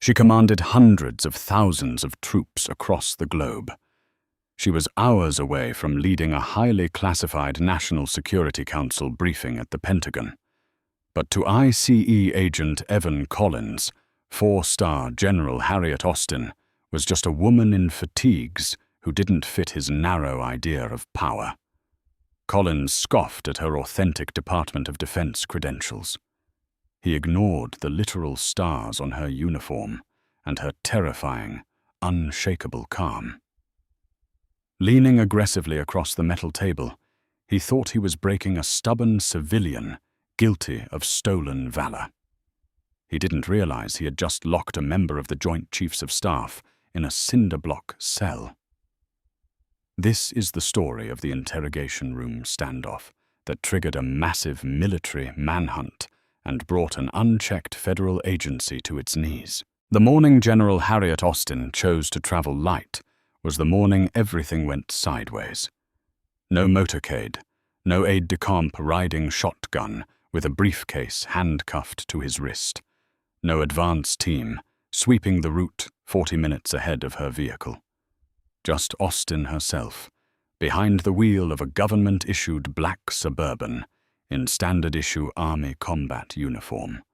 She commanded hundreds of thousands of troops across the globe. She was hours away from leading a highly classified National Security Council briefing at the Pentagon. But to ICE agent Evan Collins, 4-star General Harriet Austin was just a woman in fatigues who didn't fit his narrow idea of power. Collins scoffed at her authentic Department of Defense credentials. He ignored the literal stars on her uniform and her terrifying, unshakable calm. Leaning aggressively across the metal table, he thought he was breaking a stubborn civilian guilty of stolen valor. He didn't realize he had just locked a member of the Joint Chiefs of Staff in a cinderblock cell. This is the story of the interrogation room standoff that triggered a massive military manhunt and brought an unchecked federal agency to its knees. The morning General Harriet Austin chose to travel light was the morning everything went sideways. No motorcade, no aide-de-camp riding shotgun with a briefcase handcuffed to his wrist, no advance team sweeping the route 40 minutes ahead of her vehicle. Just Austin herself, behind the wheel of a government-issued black Suburban in standard-issue Army combat uniform,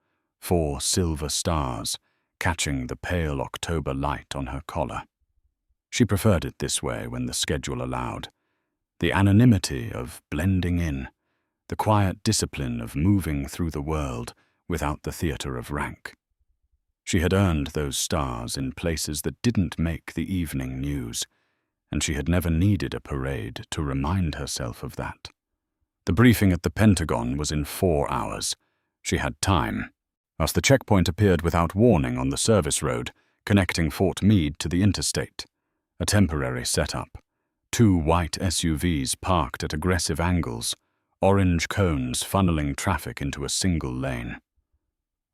4 silver stars catching the pale October light on her collar. She preferred it this way when the schedule allowed. The anonymity of blending in, the quiet discipline of moving through the world without the theater of rank. She had earned those stars in places that didn't make the evening news, and she had never needed a parade to remind herself of that. The briefing at the Pentagon was in 4 hours. She had time, as the checkpoint appeared without warning on the service road connecting Fort Meade to the interstate. A temporary setup. 2 white SUVs parked at aggressive angles, orange cones funneling traffic into a single lane.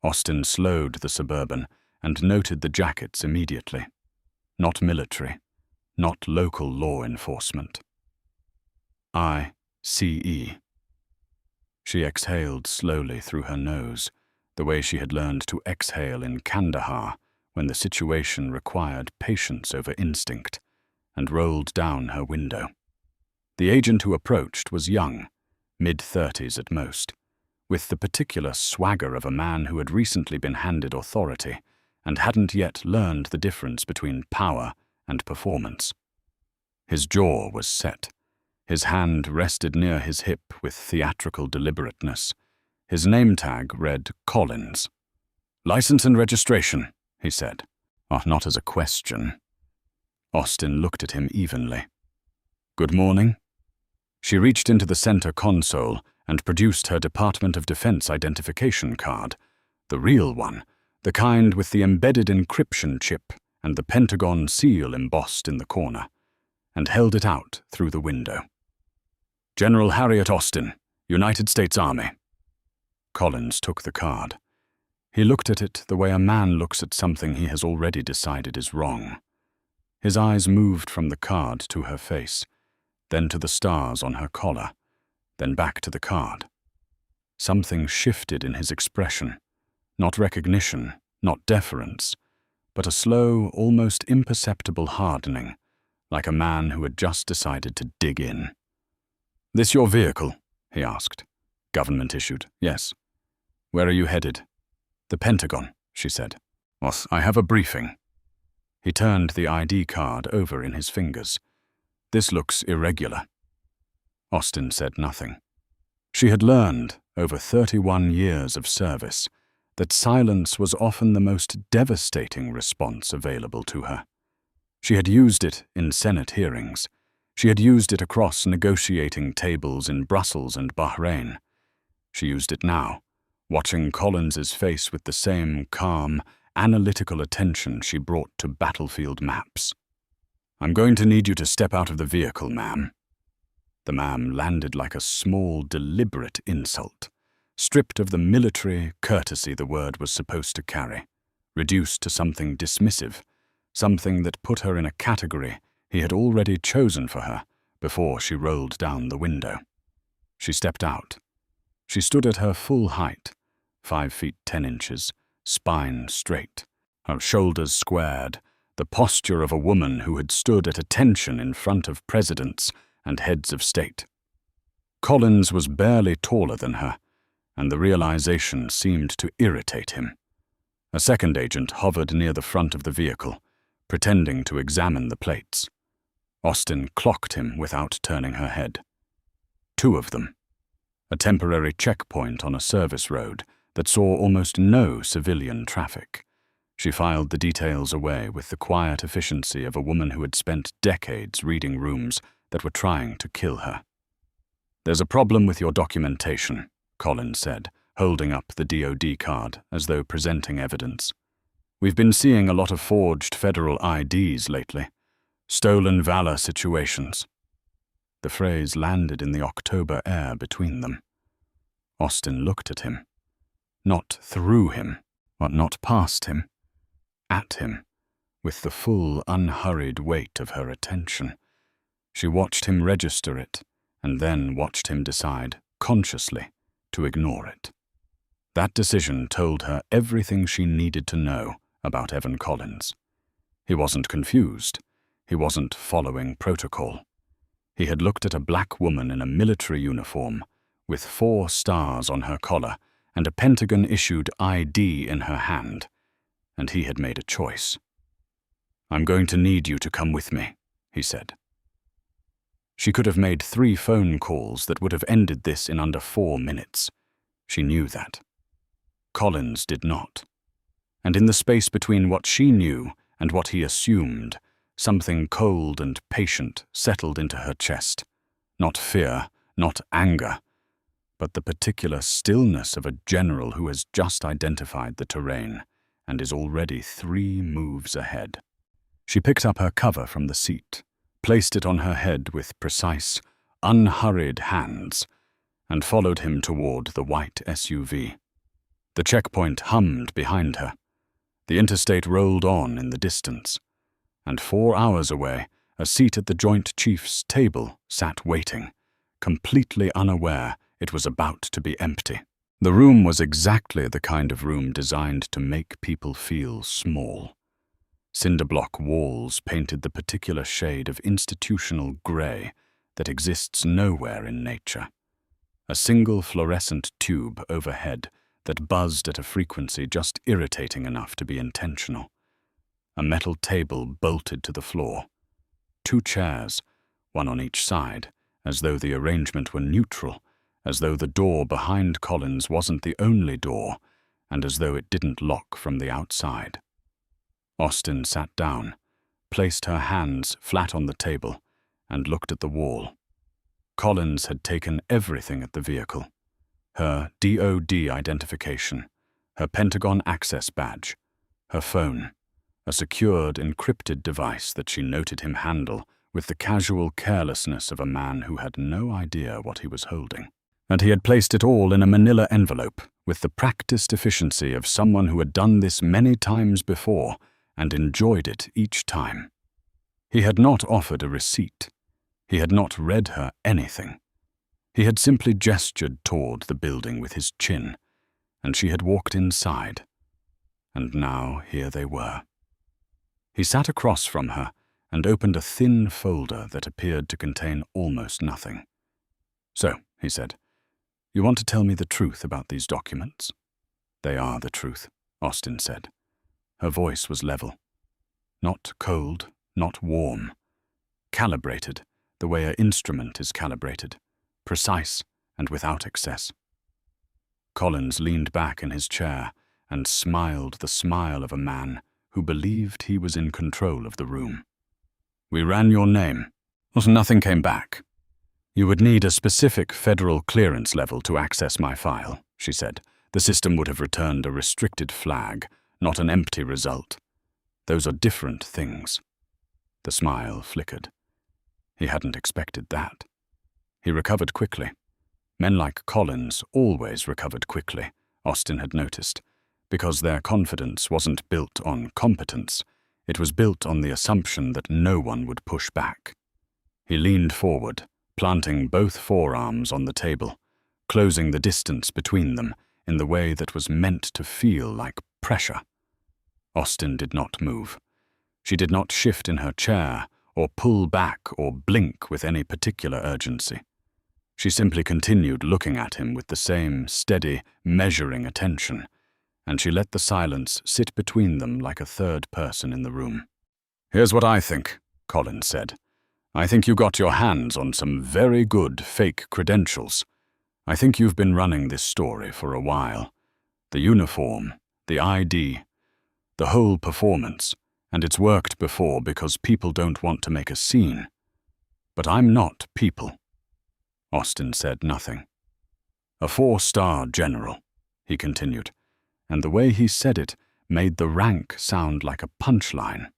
Austin slowed the Suburban and noted the jackets immediately. Not military, not local law enforcement. ICE. She exhaled slowly through her nose, the way she had learned to exhale in Kandahar when the situation required patience over instinct, and rolled down her window. The agent who approached was young, mid-30s at most, with the particular swagger of a man who had recently been handed authority and hadn't yet learned the difference between power and performance. His jaw was set. His hand rested near his hip with theatrical deliberateness. His name tag read Collins. "License and registration," he said. Not as a question. Austin looked at him evenly. "Good morning." She reached into the center console and produced her Department of Defense identification card, the real one, the kind with the embedded encryption chip and the Pentagon seal embossed in the corner, and held it out through the window. "General Harriet Austin, United States Army." Collins took the card. He looked at it the way a man looks at something he has already decided is wrong. His eyes moved from the card to her face, then to the stars on her collar, then back to the card. Something shifted in his expression, not recognition, not deference, but a slow, almost imperceptible hardening, like a man who had just decided to dig in. "This your vehicle?" he asked. "Government issued, yes." "Where are you headed?" "The Pentagon," she said. "Well, I have a briefing." He turned the ID card over in his fingers. "This looks irregular." Austin said nothing. She had learned, over 31 years of service, that silence was often the most devastating response available to her. She had used it in Senate hearings. She had used it across negotiating tables in Brussels and Bahrain. She used it now, watching Collins's face with the same calm, analytical attention she brought to battlefield maps. "I'm going to need you to step out of the vehicle, ma'am." The ma'am landed like a small, deliberate insult, stripped of the military courtesy the word was supposed to carry, reduced to something dismissive, something that put her in a category he had already chosen for her before she rolled down the window. She stepped out. She stood at her full height, 5 feet 10 inches, spine straight, her shoulders squared, the posture of a woman who had stood at attention in front of presidents and heads of state. Collins was barely taller than her, and the realization seemed to irritate him. A second agent hovered near the front of the vehicle, pretending to examine the plates. Austin clocked him without turning her head. 2 of them. A temporary checkpoint on a service road that saw almost no civilian traffic. She filed the details away with the quiet efficiency of a woman who had spent decades reading rooms that were trying to kill her. "There's a problem with your documentation," Collins said, holding up the DoD card as though presenting evidence. "We've been seeing a lot of forged federal IDs lately. Stolen valor situations." The phrase landed in the October air between them. Austin looked at him. Not through him, but not past him. At him, with the full, unhurried weight of her attention. She watched him register it, and then watched him decide, consciously, to ignore it. That decision told her everything she needed to know about Evan Collins. He wasn't confused. He wasn't following protocol. He had looked at a black woman in a military uniform, with 4 stars on her collar and a Pentagon-issued ID in her hand, and he had made a choice. "I'm going to need you to come with me," he said. She could have made 3 phone calls that would have ended this in under 4 minutes. She knew that. Collins did not. And in the space between what she knew and what he assumed, something cold and patient settled into her chest. Not fear, not anger, but the particular stillness of a general who has just identified the terrain and is already 3 moves ahead. She picked up her cover from the seat, placed it on her head with precise, unhurried hands, and followed him toward the white SUV. The checkpoint hummed behind her. The interstate rolled on in the distance, and 4 hours away, a seat at the Joint Chiefs table sat waiting, completely unaware it was about to be empty. The room was exactly the kind of room designed to make people feel small. Cinderblock walls painted the particular shade of institutional gray that exists nowhere in nature. A single fluorescent tube overhead that buzzed at a frequency just irritating enough to be intentional. A metal table bolted to the floor. 2 chairs, one on each side, as though the arrangement were neutral, as though the door behind Collins wasn't the only door, and as though it didn't lock from the outside. Austin sat down, placed her hands flat on the table, and looked at the wall. Collins had taken everything at the vehicle. Her DoD identification, her Pentagon access badge, her phone, a secured, encrypted device that she noted him handle with the casual carelessness of a man who had no idea what he was holding. And he had placed it all in a manila envelope with the practiced efficiency of someone who had done this many times before and enjoyed it each time. He had not offered a receipt. He had not read her anything. He had simply gestured toward the building with his chin, and she had walked inside. And now here they were. He sat across from her and opened a thin folder that appeared to contain almost nothing. "So," he said, "you want to tell me the truth about these documents?" "They are the truth," Austin said. Her voice was level. Not cold, not warm. Calibrated, the way an instrument is calibrated. Precise and without excess. Collins leaned back in his chair and smiled the smile of a man who believed he was in control of the room. "We ran your name, but nothing came back. You would need a specific federal clearance level to access my file," she said. "The system would have returned a restricted flag, not an empty result. Those are different things." The smile flickered. He hadn't expected that. He recovered quickly. Men like Collins always recovered quickly, Austin had noticed, because their confidence wasn't built on competence. It was built on the assumption that no one would push back. He leaned forward, planting both forearms on the table, closing the distance between them in the way that was meant to feel like pressure. Austin did not move. She did not shift in her chair or pull back or blink with any particular urgency. She simply continued looking at him with the same steady, measuring attention, and she let the silence sit between them like a third person in the room. "Here's what I think," Collins said. "I think you got your hands on some very good fake credentials. I think you've been running this story for a while. The uniform, the ID, the whole performance, and it's worked before because people don't want to make a scene. But I'm not people." Austin said nothing. "A 4-star general," he continued, and the way he said it made the rank sound like a punchline.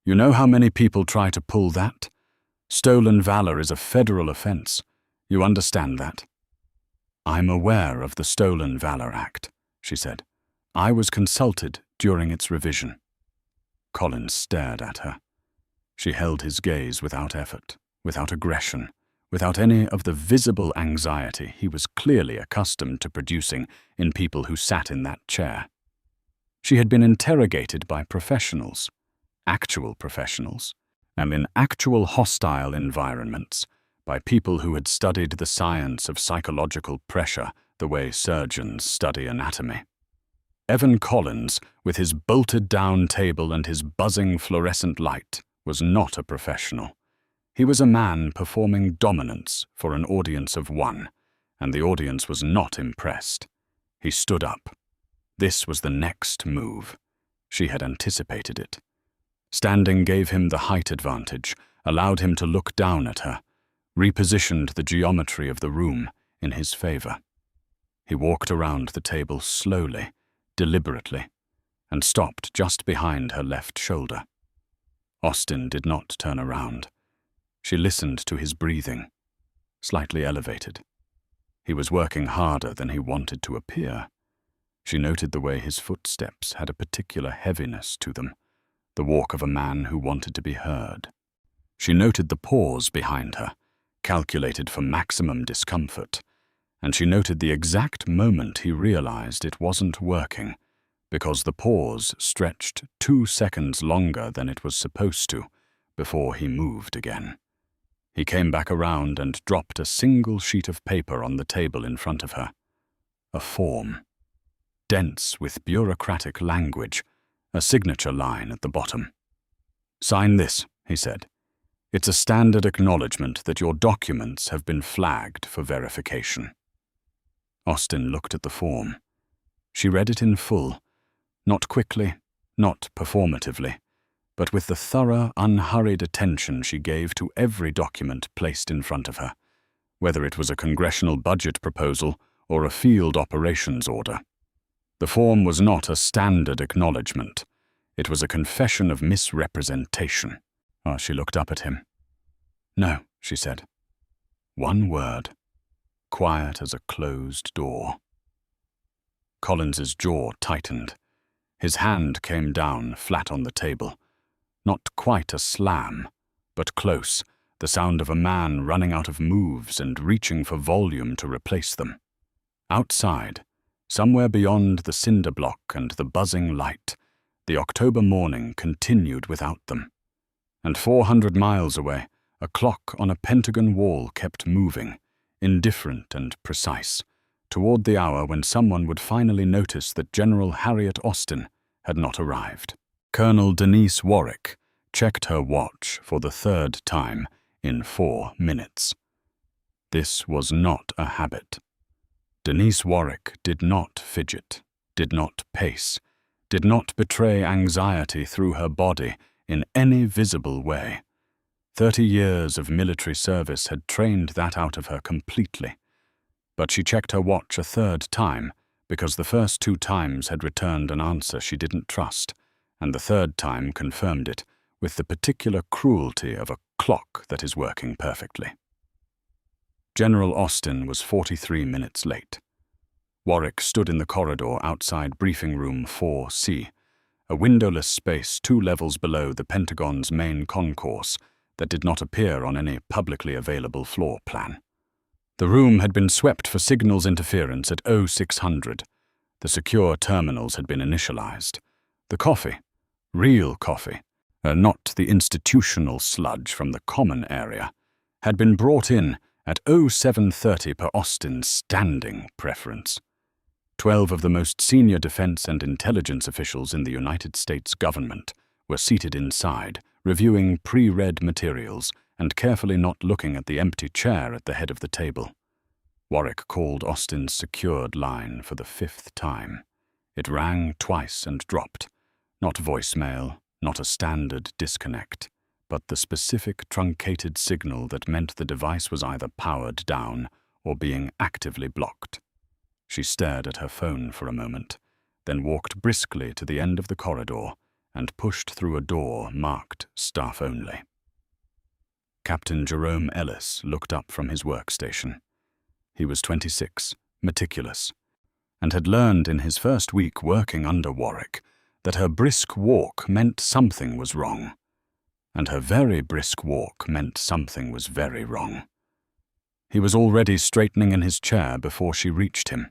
"You know how many people try to pull that? Stolen valor is a federal offense. You understand that?" "I'm aware of the Stolen Valor Act," she said. "I was consulted during its revision." Collins stared at her. She held his gaze without effort, without aggression, without any of the visible anxiety he was clearly accustomed to producing in people who sat in that chair. She had been interrogated by professionals, actual professionals, and in actual hostile environments, by people who had studied the science of psychological pressure the way surgeons study anatomy. Evan Collins, with his bolted-down table and his buzzing fluorescent light, was not a professional. He was a man performing dominance for an audience of one, and the audience was not impressed. He stood up. This was the next move. She had anticipated it. Standing gave him the height advantage, allowed him to look down at her, repositioned the geometry of the room in his favor. He walked around the table slowly, deliberately, and stopped just behind her left shoulder. Austin did not turn around. She listened to his breathing, slightly elevated. He was working harder than he wanted to appear. She noted the way his footsteps had a particular heaviness to them, the walk of a man who wanted to be heard. She noted the pause behind her, calculated for maximum discomfort, and she noted the exact moment he realized it wasn't working, because the pause stretched 2 seconds longer than it was supposed to before he moved again. He came back around and dropped a single sheet of paper on the table in front of her. A form, dense with bureaucratic language, a signature line at the bottom. "Sign this," he said. "It's a standard acknowledgement that your documents have been flagged for verification." Austin looked at the form. She read it in full, not quickly, not performatively, but with the thorough, unhurried attention she gave to every document placed in front of her, whether it was a congressional budget proposal or a field operations order. The form was not a standard acknowledgement. It was a confession of misrepresentation. She looked up at him. "No," she said. One word, quiet as a closed door. Collins's jaw tightened. His hand came down flat on the table. Not quite a slam, but close, the sound of a man running out of moves and reaching for volume to replace them. Outside, somewhere beyond the cinderblock and the buzzing light, the October morning continued without them. And 400 miles away, a clock on a Pentagon wall kept moving, indifferent and precise, toward the hour when someone would finally notice that General Harriet Austin had not arrived. Colonel Denise Warwick checked her watch for the 3rd time in 4 minutes. This was not a habit. Denise Warwick did not fidget, did not pace, did not betray anxiety through her body in any visible way. 30 years of military service had trained that out of her completely. But she checked her watch a 3rd time because the first 2 times had returned an answer she didn't trust, and the 3rd time confirmed it with the particular cruelty of a clock that is working perfectly. General Austin was 43 minutes late. Warwick stood in the corridor outside briefing room 4C, a windowless space 2 levels below the Pentagon's main concourse that did not appear on any publicly available floor plan. The room had been swept for signals interference at 0600. The secure terminals had been initialized. The coffee, real coffee, not the institutional sludge from the common area, had been brought in at 0730 per Austin's standing preference. 12 of the most senior defense and intelligence officials in the United States government were seated inside, reviewing pre-read materials and carefully not looking at the empty chair at the head of the table. Warwick called Austin's secured line for the 5th time. It rang twice and dropped. Not voicemail, not a standard disconnect, but the specific truncated signal that meant the device was either powered down or being actively blocked. She stared at her phone for a moment, then walked briskly to the end of the corridor and pushed through a door marked Staff Only. Captain Jerome Ellis looked up from his workstation. He was 26, meticulous, and had learned in his first week working under Warwick that her brisk walk meant something was wrong, and her very brisk walk meant something was very wrong. He was already straightening in his chair before she reached him.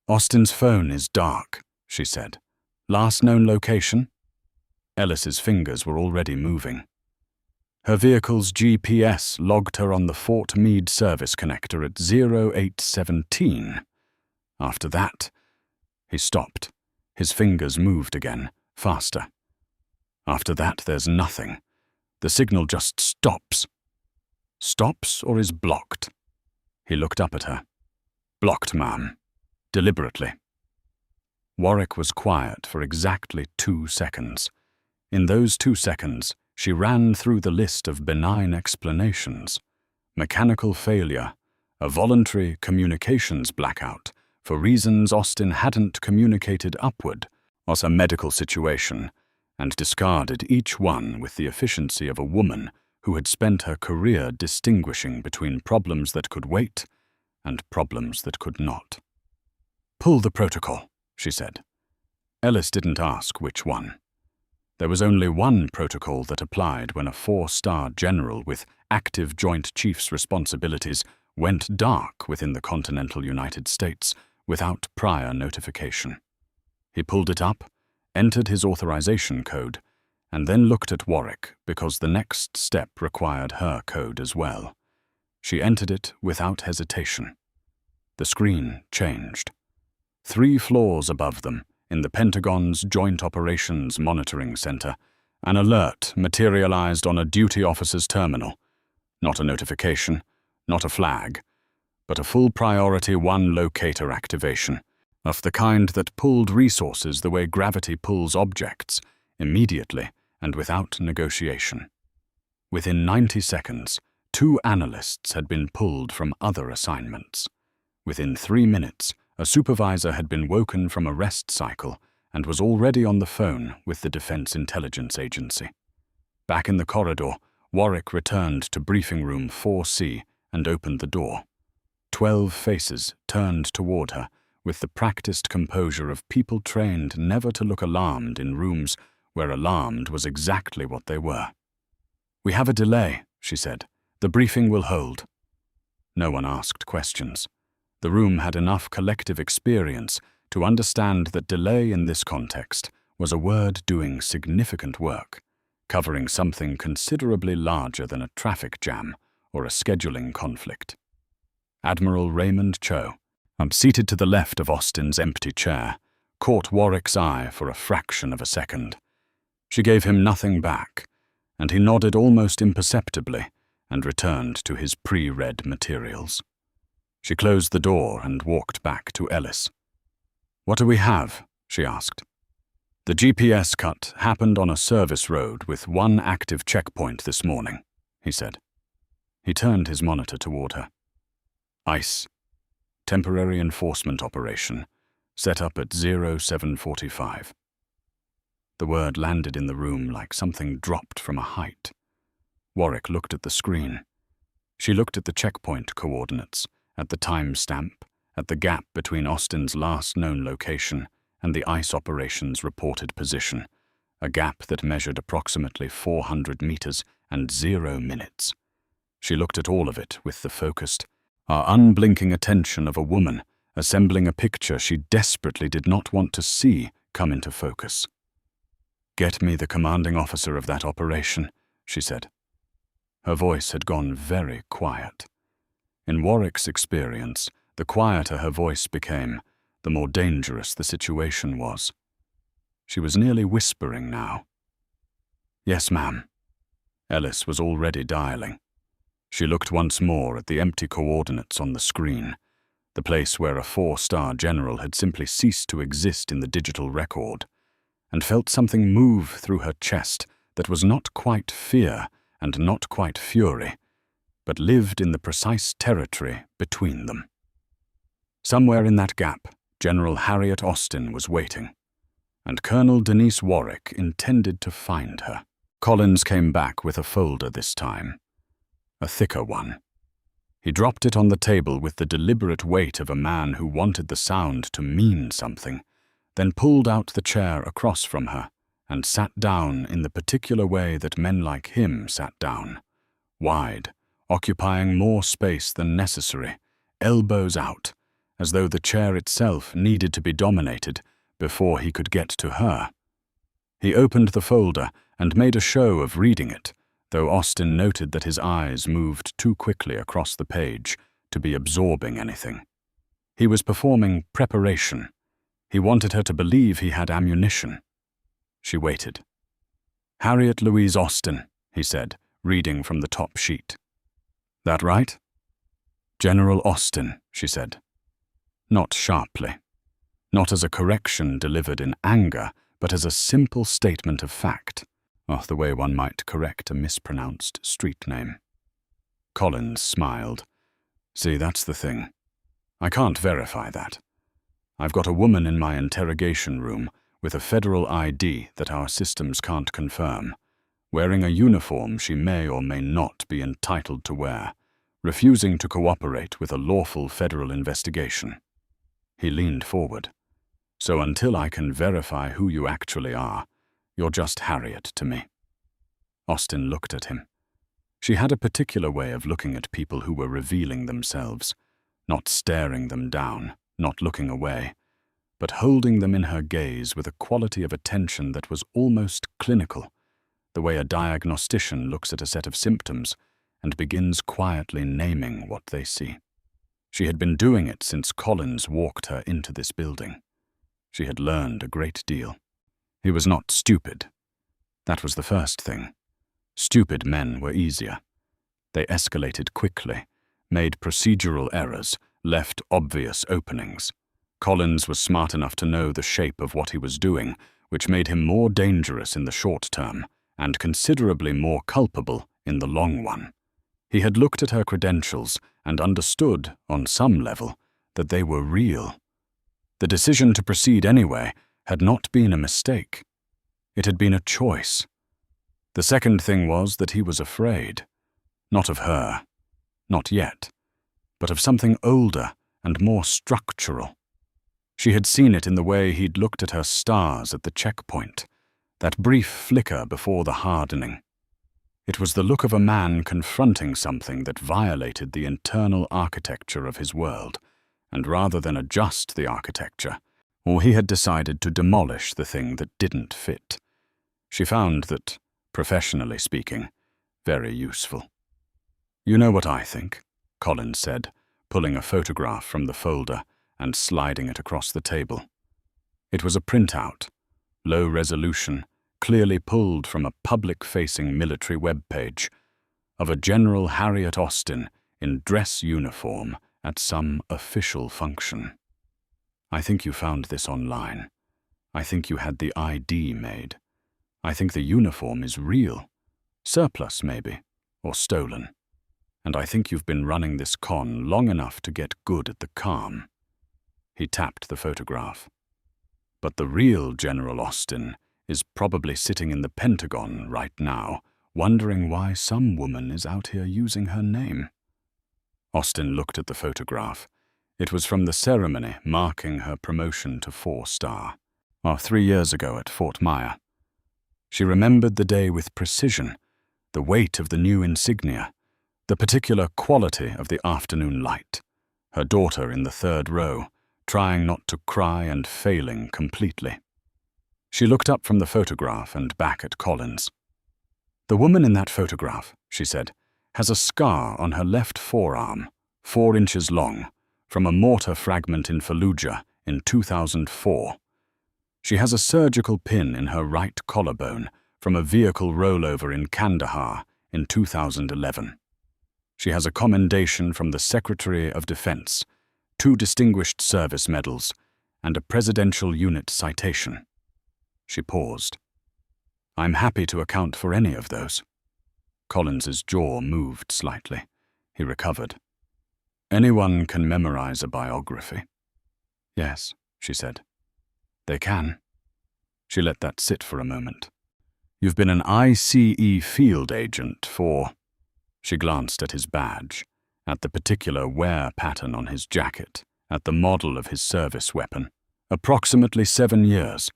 "Austin's phone is dark," she said. "Last known location?" Ellis's fingers were already moving. Her vehicle's GPS logged her on the Fort Meade service connector at 0817. After that, he stopped. His fingers moved again, faster. After that, there's nothing. The signal just stops. Stops or is blocked? He looked up at her. "Blocked, ma'am. Deliberately." Warwick was quiet for exactly 2 seconds. In those 2 seconds, she ran through the list of benign explanations. Mechanical failure, a voluntary communications blackout for reasons Austin hadn't communicated upward, was a medical situation, and discarded each one with the efficiency of a woman who had spent her career distinguishing between problems that could wait and problems that could not. "Pull the protocol," she said. Ellis didn't ask which one. There was only one protocol that applied when a 4-star general with active Joint Chiefs responsibilities went dark within the continental United States without prior notification. He pulled it up, entered his authorization code, and then looked at Warwick because the next step required her code as well. She entered it without hesitation. The screen changed. 3 floors above them, in the Pentagon's Joint Operations Monitoring Center, an alert materialized on a duty officer's terminal. Not a notification, not a flag, but a full priority 1 locator activation, of the kind that pulled resources the way gravity pulls objects, immediately and without negotiation. Within 90 seconds, 2 analysts had been pulled from other assignments. Within 3 minutes, a supervisor had been woken from a rest cycle and was already on the phone with the Defense Intelligence Agency. Back in the corridor, Warwick returned to briefing room 4C and opened the door. 12 faces turned toward her with the practiced composure of people trained never to look alarmed in rooms where alarmed was exactly what they were. "We have a delay," she said. "The briefing will hold." No one asked questions. The room had enough collective experience to understand that delay in this context was a word doing significant work, covering something considerably larger than a traffic jam or a scheduling conflict. Admiral Raymond Cho, seated to the left of Austin's empty chair, caught Warwick's eye for a fraction of a second. She gave him nothing back, and he nodded almost imperceptibly and returned to his pre-read materials. She closed the door and walked back to Ellis. "What do we have?" she asked. "The GPS cut happened on a service road with 1 active checkpoint this morning," he said. He turned his monitor toward her. "ICE. Temporary Enforcement Operation. Set up at 0745. The word landed in the room like something dropped from a height. Warwick looked at the screen. She looked at the checkpoint coordinates, at the timestamp, at the gap between Austin's last known location and the ICE operations reported position, a gap that measured approximately 400 meters and 0 minutes. She looked at all of it with the focused, unblinking attention of a woman assembling a picture she desperately did not want to see come into focus. "Get me the commanding officer of that operation," she said. Her voice had gone very quiet. In Warwick's experience, the quieter her voice became, the more dangerous the situation was. She was nearly whispering now. "Yes, ma'am." Ellis was already dialing. She looked once more at the empty coordinates on the screen, the place where a 4-star general had simply ceased to exist in the digital record, and felt something move through her chest that was not quite fear and not quite fury, but lived in the precise territory between them. Somewhere in that gap, General Harriet Austin was waiting, and Colonel Denise Warwick intended to find her. Collins came back with a folder this time, a thicker one. He dropped it on the table with the deliberate weight of a man who wanted the sound to mean something, then pulled out the chair across from her and sat down in the particular way that men like him sat down, wide, occupying more space than necessary, elbows out, as though the chair itself needed to be dominated before he could get to her. He opened the folder and made a show of reading it, though Austin noted that his eyes moved too quickly across the page to be absorbing anything. He was performing preparation. He wanted her to believe he had ammunition. She waited. "Harriet Louise Austin," he said, reading from the top sheet. "That right?" "General Austin," she said. Not sharply. Not as a correction delivered in anger, but as a simple statement of fact. The way one might correct a mispronounced street name. Collins smiled. "See, that's the thing. I can't verify that. I've got a woman in my interrogation room with a federal ID that our systems can't confirm, wearing a uniform she may or may not be entitled to wear, refusing to cooperate with a lawful federal investigation." He leaned forward. "So until I can verify who you actually are, you're just Harriet to me." Austin looked at him. She had a particular way of looking at people who were revealing themselves, not staring them down, not looking away, but holding them in her gaze with a quality of attention that was almost clinical, the way a diagnostician looks at a set of symptoms and begins quietly naming what they see. She had been doing it since Collins walked her into this building. She had learned a great deal. He was not stupid. That was the first thing. Stupid men were easier. They escalated quickly, made procedural errors, left obvious openings. Collins was smart enough to know the shape of what he was doing, which made him more dangerous in the short term and considerably more culpable in the long one. He had looked at her credentials and understood, on some level, that they were real. The decision to proceed anyway had not been a mistake. It had been a choice. The second thing was that he was afraid. Not of her. Not yet. But of something older and more structural. She had seen it in the way he'd looked at her stars at the checkpoint, that brief flicker before the hardening. It was the look of a man confronting something that violated the internal architecture of his world, and rather than adjust the architecture, he had decided to demolish the thing that didn't fit. She found that, professionally speaking, very useful. "You know what I think," Collins said, pulling a photograph from the folder and sliding it across the table. It was a printout, low resolution, clearly pulled from a public-facing military web page, of a General Harriet Austin in dress uniform at some official function. "I think you found this online. I think you had the ID made. I think the uniform is real. Surplus, maybe, or stolen. And I think you've been running this con long enough to get good at the calm." He tapped the photograph. "But the real General Austin is probably sitting in the Pentagon right now, wondering why some woman is out here using her name." Austin looked at the photograph. It was from the ceremony marking her promotion to 4-star, 3 years ago at Fort Myer. She remembered the day with precision, the weight of the new insignia, the particular quality of the afternoon light, her daughter in the third row, trying not to cry and failing completely. She looked up from the photograph and back at Collins. "The woman in that photograph," she said, "has a scar on her left forearm, 4 inches long, from a mortar fragment in Fallujah in 2004. She has a surgical pin in her right collarbone from a vehicle rollover in Kandahar in 2011. She has a commendation from the Secretary of Defense, 2 Distinguished Service Medals, and a Presidential Unit citation." She paused. "I'm happy to account for any of those." Collins's jaw moved slightly. He recovered. "Anyone can memorize a biography." "Yes," she said. "They can." She let that sit for a moment. "You've been an ICE field agent for—" She glanced at his badge, at the particular wear pattern on his jacket, at the model of his service weapon. "Approximately 7 years.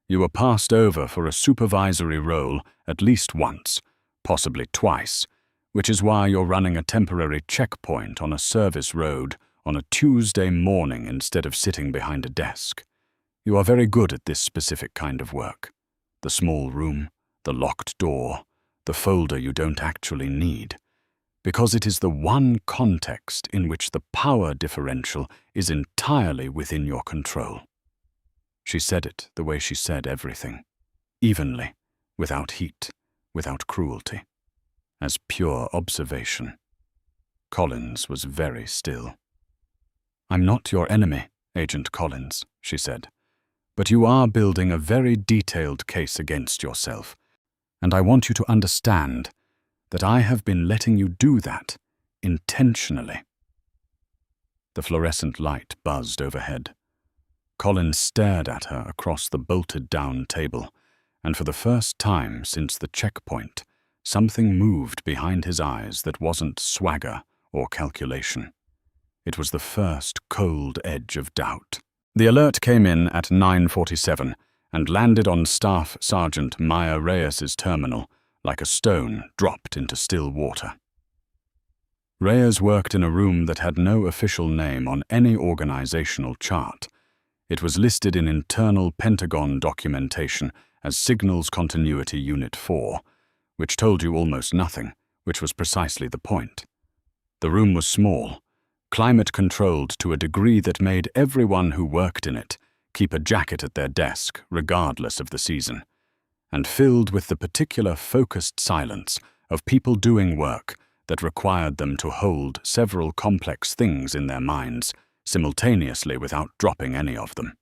You were passed over for a supervisory role at least once, possibly twice, which is why you're running a temporary checkpoint on a service road on a Tuesday morning instead of sitting behind a desk. You are very good at this specific kind of work. The small room, the locked door, the folder you don't actually need, because it is the one context in which the power differential is entirely within your control." She said it the way she said everything, evenly, without heat, without cruelty, as pure observation. Collins was very still. "I'm not your enemy, Agent Collins," she said, "but you are building a very detailed case against yourself, and I want you to understand that I have been letting you do that intentionally." The fluorescent light buzzed overhead. Collins stared at her across the bolted-down table, and for the first time since the checkpoint, something moved behind his eyes that wasn't swagger or calculation. It was the first cold edge of doubt. The alert came in at 9:47 and landed on Staff Sergeant Maya Reyes's terminal like a stone dropped into still water. Reyes worked in a room that had no official name on any organizational chart. It was listed in internal Pentagon documentation as Signals Continuity Unit 4, which told you almost nothing, which was precisely the point. The room was small, climate-controlled to a degree that made everyone who worked in it keep a jacket at their desk, regardless of the season, and filled with the particular focused silence of people doing work that required them to hold several complex things in their minds simultaneously without dropping any of them.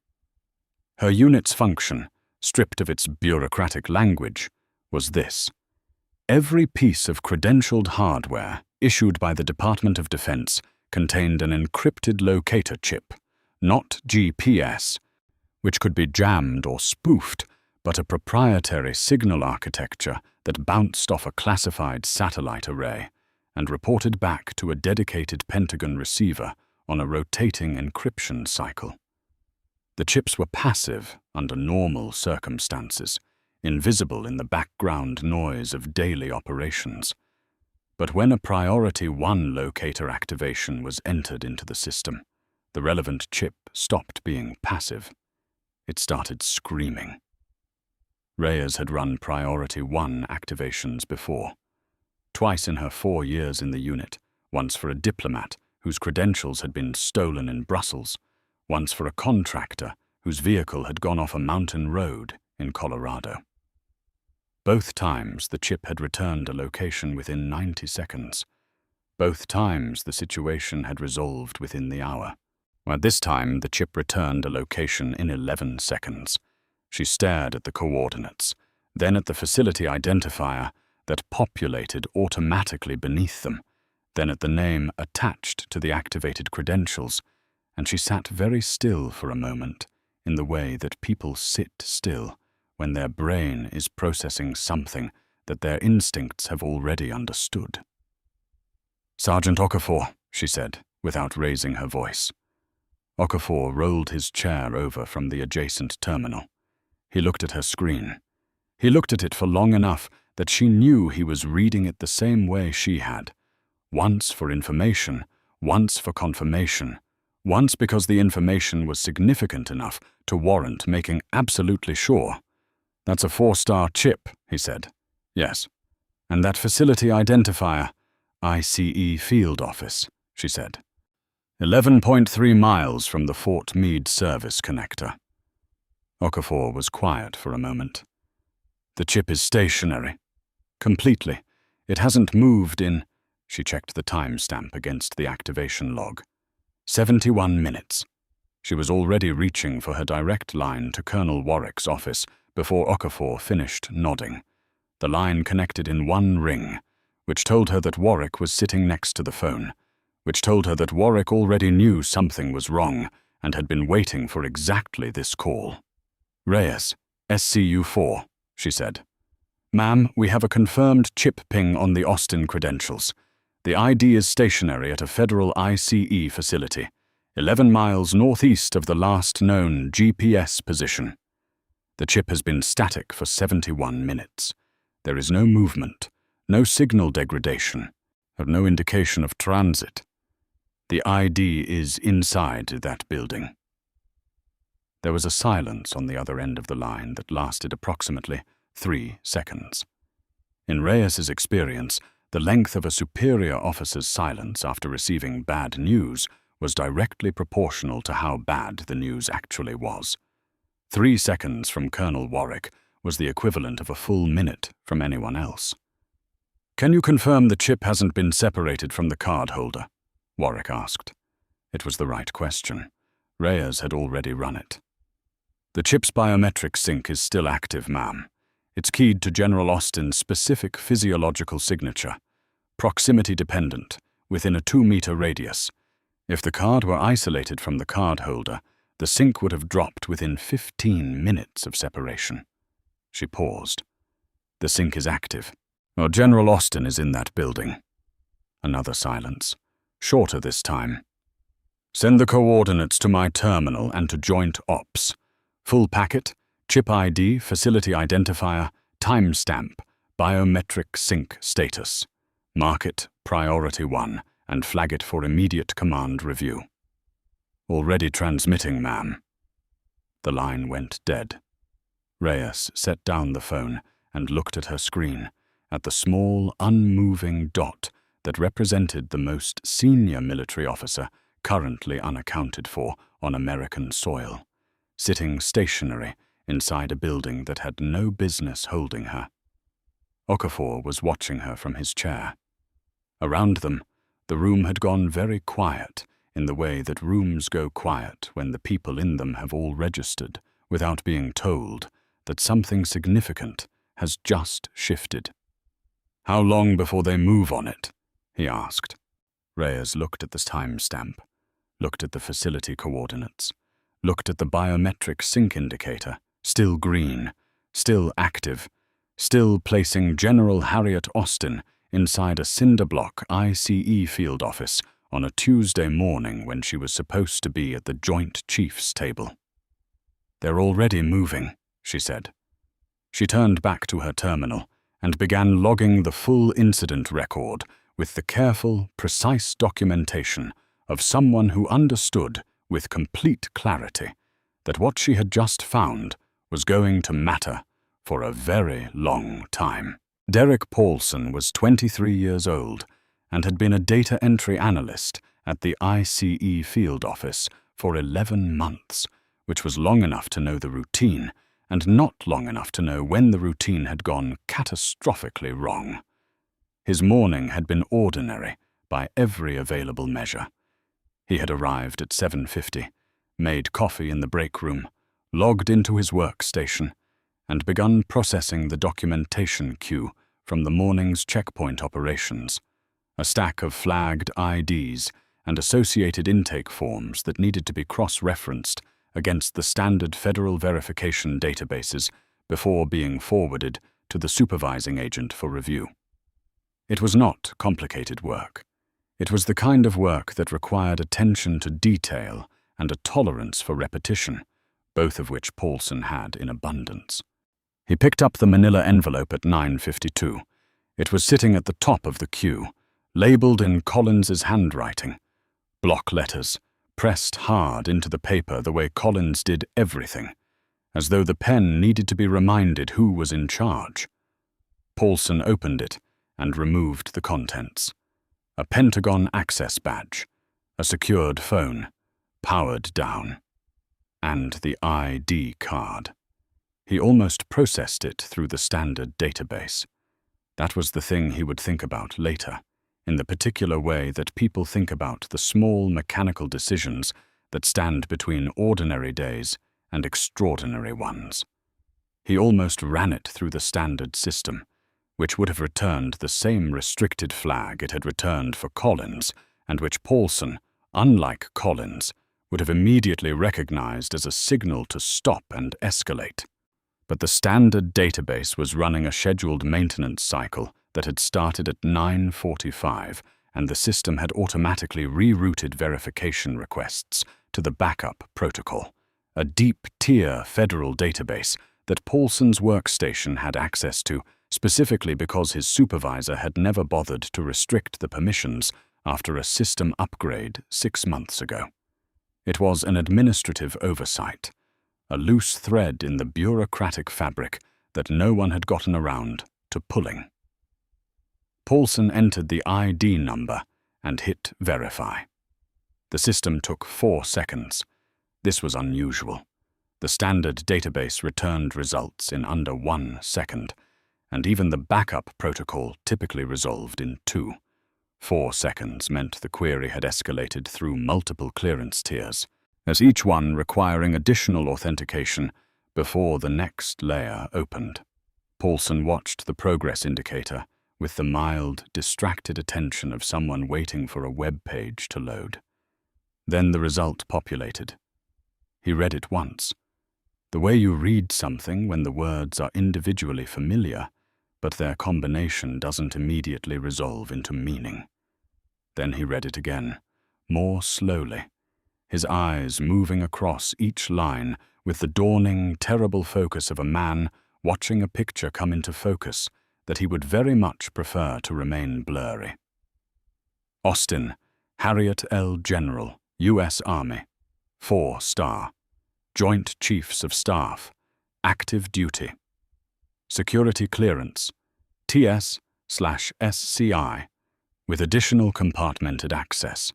Her unit's function, stripped of its bureaucratic language, was this: every piece of credentialed hardware issued by the Department of Defense contained an encrypted locator chip, not GPS, which could be jammed or spoofed, but a proprietary signal architecture that bounced off a classified satellite array and reported back to a dedicated Pentagon receiver on a rotating encryption cycle. The chips were passive under normal circumstances, invisible in the background noise of daily operations. But when a Priority 1 locator activation was entered into the system, the relevant chip stopped being passive. It started screaming. Reyes had run Priority 1 activations before. Twice in her 4 years in the unit, once for a diplomat whose credentials had been stolen in Brussels, once for a contractor whose vehicle had gone off a mountain road in Colorado. Both times the chip had returned a location within 90 seconds. Both times the situation had resolved within the hour. At this time the chip returned a location in 11 seconds. She stared at the coordinates, then at the facility identifier that populated automatically beneath them, then at the name attached to the activated credentials, and she sat very still for a moment, in the way that people sit still when their brain is processing something that their instincts have already understood. "Sergeant Okafor," she said, without raising her voice. Okafor rolled his chair over from the adjacent terminal. He looked at her screen. He looked at it for long enough that she knew he was reading it the same way she had. Once for information, once for confirmation, once because the information was significant enough to warrant making absolutely sure, "That's a 4-star chip," he said. "Yes. And that facility identifier, ICE field office," she said. 11.3 miles from the Fort Meade service connector. Okafor was quiet for a moment. "The chip is stationary. Completely. It hasn't moved in—" She checked the timestamp against the activation log. 71 minutes. She was already reaching for her direct line to Colonel Warwick's office before Okafor finished nodding. The line connected in one ring, which told her that Warwick was sitting next to the phone, which told her that Warwick already knew something was wrong and had been waiting for exactly this call. "Reyes, SCU-4, she said. "Ma'am, we have a confirmed chip ping on the Austin credentials. The ID is stationary at a federal ICE facility, 11 miles northeast of the last known GPS position. The chip has been static for 71 minutes. There is no movement, no signal degradation, and no indication of transit. The ID is inside that building." There was a silence on the other end of the line that lasted approximately 3 seconds. In Reyes's experience, the length of a superior officer's silence after receiving bad news was directly proportional to how bad the news actually was. 3 seconds from Colonel Warwick was the equivalent of a full minute from anyone else. "Can you confirm the chip hasn't been separated from the card holder?" Warwick asked. It was the right question. Reyes had already run it. "The chip's biometric sync is still active, ma'am. It's keyed to General Austin's specific physiological signature, proximity-dependent, within a 2-meter radius. If the card were isolated from the card holder, the sync would have dropped within 15 minutes of separation." She paused. "The sync is active. Well, General Austin is in that building." Another silence, shorter this time. "Send the coordinates to my terminal and to Joint Ops. Full packet, chip ID, facility identifier, timestamp, biometric sync status. Mark it Priority 1 and flag it for immediate command review." "Already transmitting, ma'am." The line went dead. Reyes set down the phone and looked at her screen, at the small, unmoving dot that represented the most senior military officer currently unaccounted for on American soil, sitting stationary inside a building that had no business holding her. Okafor was watching her from his chair. Around them, the room had gone very quiet, in the way that rooms go quiet when the people in them have all registered, without being told, that something significant has just shifted. "How long before they move on it?" he asked. Reyes looked at the timestamp, looked at the facility coordinates, looked at the biometric sync indicator, still green, still active, still placing General Harriet Austin inside a cinderblock ICE field office on a Tuesday morning when she was supposed to be at the Joint Chiefs table. "They're already moving," she said. She turned back to her terminal and began logging the full incident record with the careful, precise documentation of someone who understood with complete clarity that what she had just found was going to matter for a very long time. Derek Paulson was 23 years old and had been a data entry analyst at the ICE field office for 11 months, which was long enough to know the routine and not long enough to know when the routine had gone catastrophically wrong. His morning had been ordinary by every available measure. He had arrived at 7:50, made coffee in the break room, logged into his workstation, and begun processing the documentation queue from the morning's checkpoint operations, a stack of flagged IDs and associated intake forms that needed to be cross-referenced against the standard federal verification databases before being forwarded to the supervising agent for review. It was not complicated work. It was the kind of work that required attention to detail and a tolerance for repetition, both of which Paulson had in abundance. He picked up the manila envelope at 9:52. It was sitting at the top of the queue, labeled in Collins's handwriting. Block letters, pressed hard into the paper the way Collins did everything. as though the pen needed to be reminded who was in charge. Paulson opened it and removed the contents. A Pentagon access badge, a secured phone, powered down, and the ID card. He almost processed it through the standard database. That was the thing he would think about later, in the particular way that people think about the small mechanical decisions that stand between ordinary days and extraordinary ones. He almost ran it through the standard system, which would have returned the same restricted flag it had returned for Collins, and which Paulson, unlike Collins, would have immediately recognized as a signal to stop and escalate. But the standard database was running a scheduled maintenance cycle that had started at 9:45, and the system had automatically rerouted verification requests to the backup protocol, a deep-tier federal database that Paulson's workstation had access to, specifically because his supervisor had never bothered to restrict the permissions after a system upgrade 6 months ago. It was an administrative oversight, a loose thread in the bureaucratic fabric that no one had gotten around to pulling. Paulson entered the ID number and hit verify. The system took 4 seconds. This was unusual. The standard database returned results in under 1 second, and even the backup protocol typically resolved in 2. 4 seconds meant the query had escalated through multiple clearance tiers, as each one requiring additional authentication before the next layer opened. Paulson watched the progress indicator with the mild, distracted attention of someone waiting for a web page to load. Then the result populated. He read it once. The way you read something when the words are individually familiar, but their combination doesn't immediately resolve into meaning. Then he read it again, more slowly, his eyes moving across each line with the dawning, terrible focus of a man watching a picture come into focus that he would very much prefer to remain blurry. Austin, Harriet L. General, U.S. Army, 4-star, Joint Chiefs of Staff, active duty. Security clearance, TS/SCI, with additional compartmented access.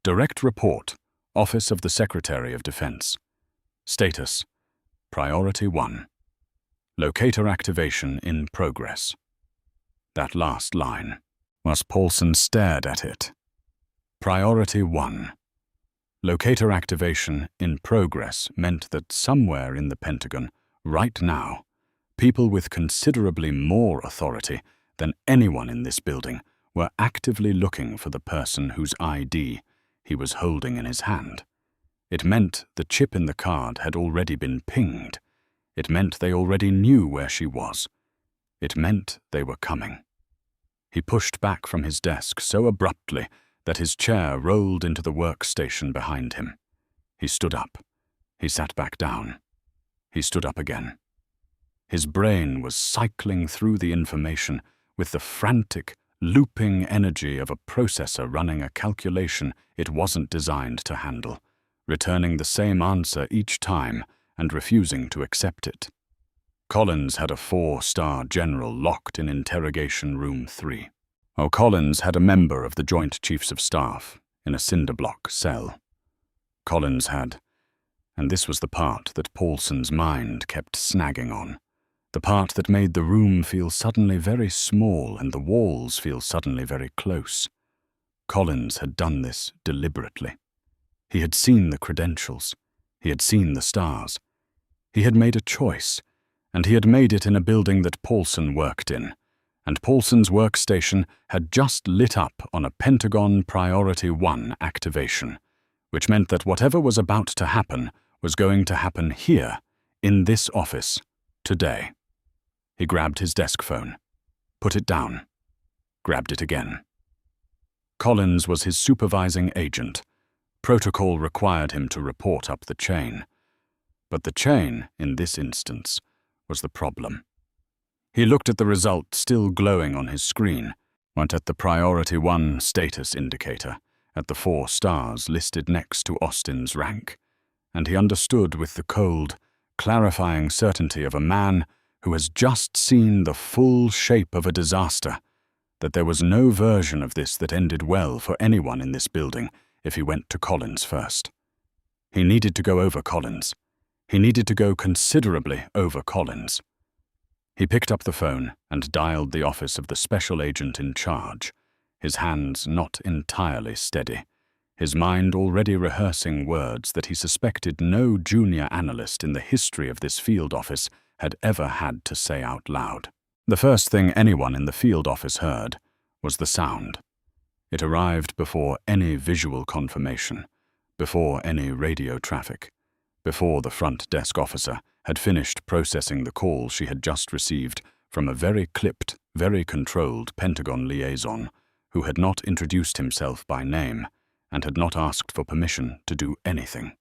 Direct report, Office of the Secretary of Defense. Status, Priority 1. Locator activation in progress. That last line, as Paulson stared at it. Priority 1. Locator activation in progress meant that somewhere in the Pentagon, right now, people with considerably more authority than anyone in this building were actively looking for the person whose ID he was holding in his hand. It meant the chip in the card had already been pinged. It meant they already knew where she was. It meant they were coming. He pushed back from his desk so abruptly that his chair rolled into the workstation behind him. He stood up. He sat back down. He stood up again. His brain was cycling through the information with the frantic, looping energy of a processor running a calculation it wasn't designed to handle, returning the same answer each time and refusing to accept it. Collins had a 4-star general locked in Interrogation Room 3. Collins had a member of the Joint Chiefs of Staff in a cinderblock cell. Collins had, and this was the part that Paulson's mind kept snagging on, the part that made the room feel suddenly very small and the walls feel suddenly very close. Collins had done this deliberately. He had seen the credentials. He had seen the stars. He had made a choice, and he had made it in a building that Paulson worked in, and Paulson's workstation had just lit up on a Pentagon Priority 1 activation, which meant that whatever was about to happen was going to happen here, in this office, today. He grabbed his desk phone, put it down, grabbed it again. Collins was his supervising agent. Protocol required him to report up the chain. But the chain, in this instance, was the problem. He looked at the result still glowing on his screen, went at the Priority 1 status indicator, at the 4 stars listed next to Austin's rank, and he understood with the cold, clarifying certainty of a man who has just seen the full shape of a disaster, that there was no version of this that ended well for anyone in this building if he went to Collins first. He needed to go over Collins. He needed to go considerably over Collins. He picked up the phone and dialed the office of the special agent in charge, his hands not entirely steady, his mind already rehearsing words that he suspected no junior analyst in the history of this field office had ever had to say out loud. The first thing anyone in the field office heard was the sound. It arrived before any visual confirmation, before any radio traffic, before the front desk officer had finished processing the call she had just received from a very clipped, very controlled Pentagon liaison who had not introduced himself by name and had not asked for permission to do anything.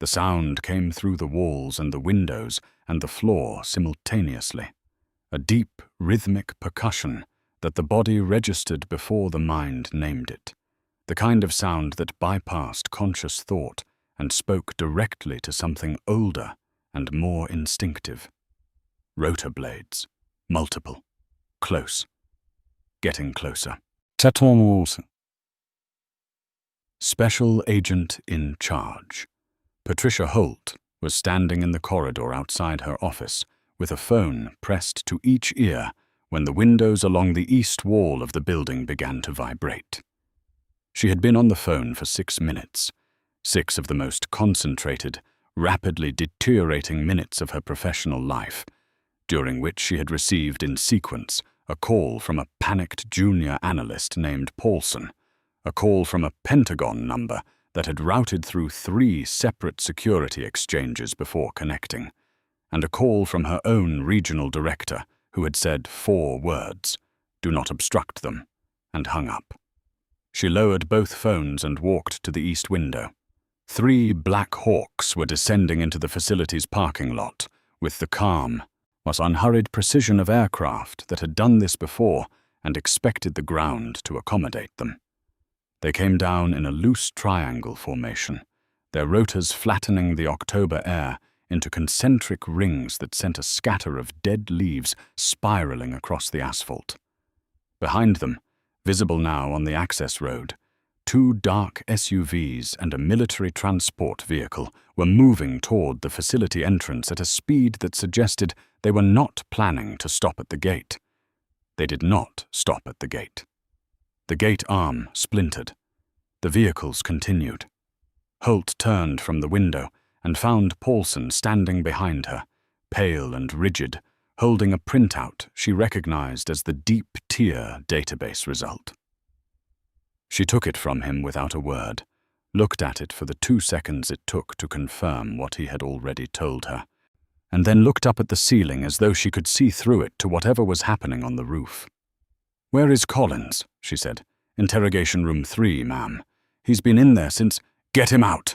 The sound came through the walls and the windows and the floor simultaneously, a deep, rhythmic percussion that the body registered before the mind named it, the kind of sound that bypassed conscious thought and spoke directly to something older and more instinctive. Rotor blades, multiple, close, getting closer. Special Agent in Charge. Patricia Holt was standing in the corridor outside her office with a phone pressed to each ear when the windows along the east wall of the building began to vibrate. She had been on the phone for 6 minutes, 6 of the most concentrated, rapidly deteriorating minutes of her professional life, during which she had received in sequence a call from a panicked junior analyst named Paulson, a call from a Pentagon number that had routed through 3 separate security exchanges before connecting, and a call from her own regional director who had said 4 words, "Do not obstruct them," and hung up. She lowered both phones and walked to the east window. 3 Black Hawks were descending into the facility's parking lot with the calm, was unhurried precision of aircraft that had done this before and expected the ground to accommodate them. They came down in a loose triangle formation, their rotors flattening the October air into concentric rings that sent a scatter of dead leaves spiraling across the asphalt. Behind them, visible now on the access road, 2 dark SUVs and a military transport vehicle were moving toward the facility entrance at a speed that suggested they were not planning to stop at the gate. They did not stop at the gate. The gate arm splintered. The vehicles continued. Holt turned from the window and found Paulson standing behind her, pale and rigid, holding a printout she recognized as the deep-tier database result. She took it from him without a word, looked at it for the 2 seconds it took to confirm what he had already told her, and then looked up at the ceiling as though she could see through it to whatever was happening on the roof. "Where is Collins?" she said. "Interrogation room 3, ma'am. He's been in there since—" "Get him out!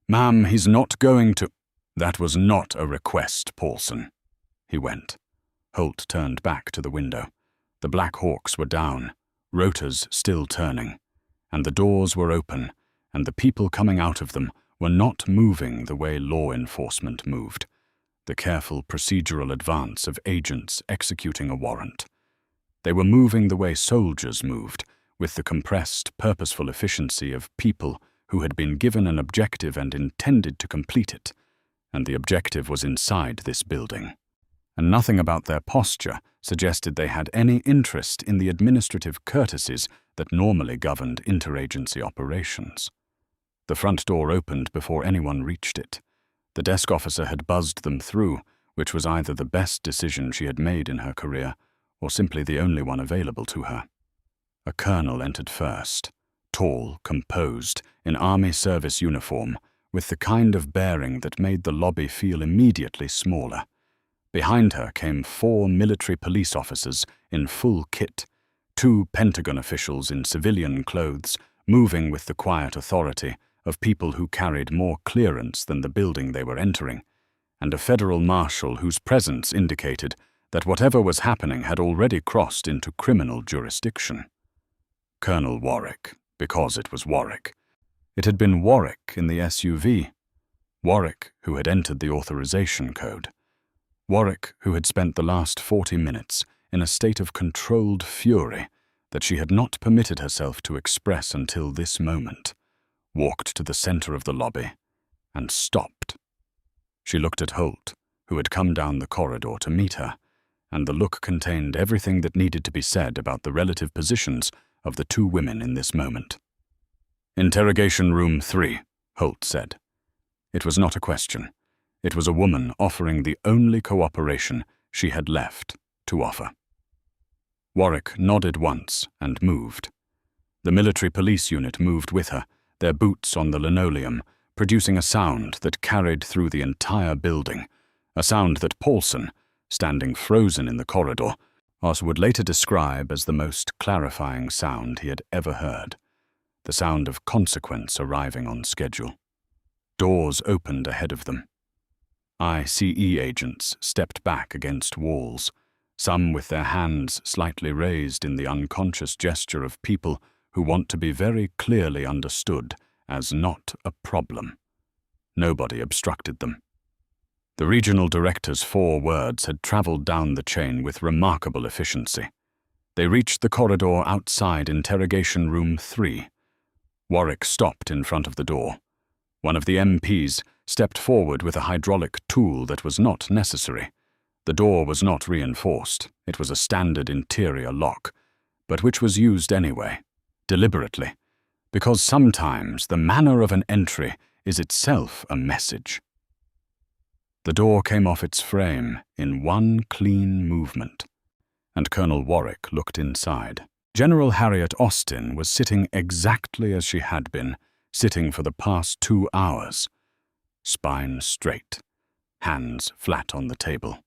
Ma'am, he's not going to—" "That was not a request, Paulson." He went. Holt turned back to the window. The Black Hawks were down, rotors still turning, and the doors were open, and the people coming out of them were not moving the way law enforcement moved, the careful procedural advance of agents executing a warrant. They were moving the way soldiers moved, with the compressed, purposeful efficiency of people who had been given an objective and intended to complete it, and the objective was inside this building. And nothing about their posture suggested they had any interest in the administrative courtesies that normally governed interagency operations. The front door opened before anyone reached it. The desk officer had buzzed them through, which was either the best decision she had made in her career or simply the only one available to her. A colonel entered first, tall, composed, in army service uniform, with the kind of bearing that made the lobby feel immediately smaller. Behind her came 4 military police officers in full kit, 2 Pentagon officials in civilian clothes, moving with the quiet authority of people who carried more clearance than the building they were entering, and a federal marshal whose presence indicated that whatever was happening had already crossed into criminal jurisdiction. Colonel Warwick, because it was Warwick. It had been Warwick in the SUV. Warwick, who had entered the authorization code. Warwick, who had spent the last 40 minutes in a state of controlled fury that she had not permitted herself to express until this moment, walked to the center of the lobby and stopped. She looked at Holt, who had come down the corridor to meet her, and the look contained everything that needed to be said about the relative positions of the two women in this moment. "Interrogation room 3, Holt said. It was not a question. It was a woman offering the only cooperation she had left to offer. Warwick nodded once and moved. The military police unit moved with her, their boots on the linoleum, producing a sound that carried through the entire building, a sound that Paulson, standing frozen in the corridor, would later describe as the most clarifying sound he had ever heard, the sound of consequence arriving on schedule. Doors opened ahead of them. ICE agents stepped back against walls, some with their hands slightly raised in the unconscious gesture of people who want to be very clearly understood as not a problem. Nobody obstructed them. The regional director's 4 words had traveled down the chain with remarkable efficiency. They reached the corridor outside Interrogation Room 3. Warwick stopped in front of the door. One of the MPs stepped forward with a hydraulic tool that was not necessary. The door was not reinforced. It was a standard interior lock, but which was used anyway, deliberately, because sometimes the manner of an entry is itself a message. The door came off its frame in one clean movement, and Colonel Warwick looked inside. General Harriet Austin was sitting exactly as she had been, sitting for the past 2 hours, spine straight, hands flat on the table,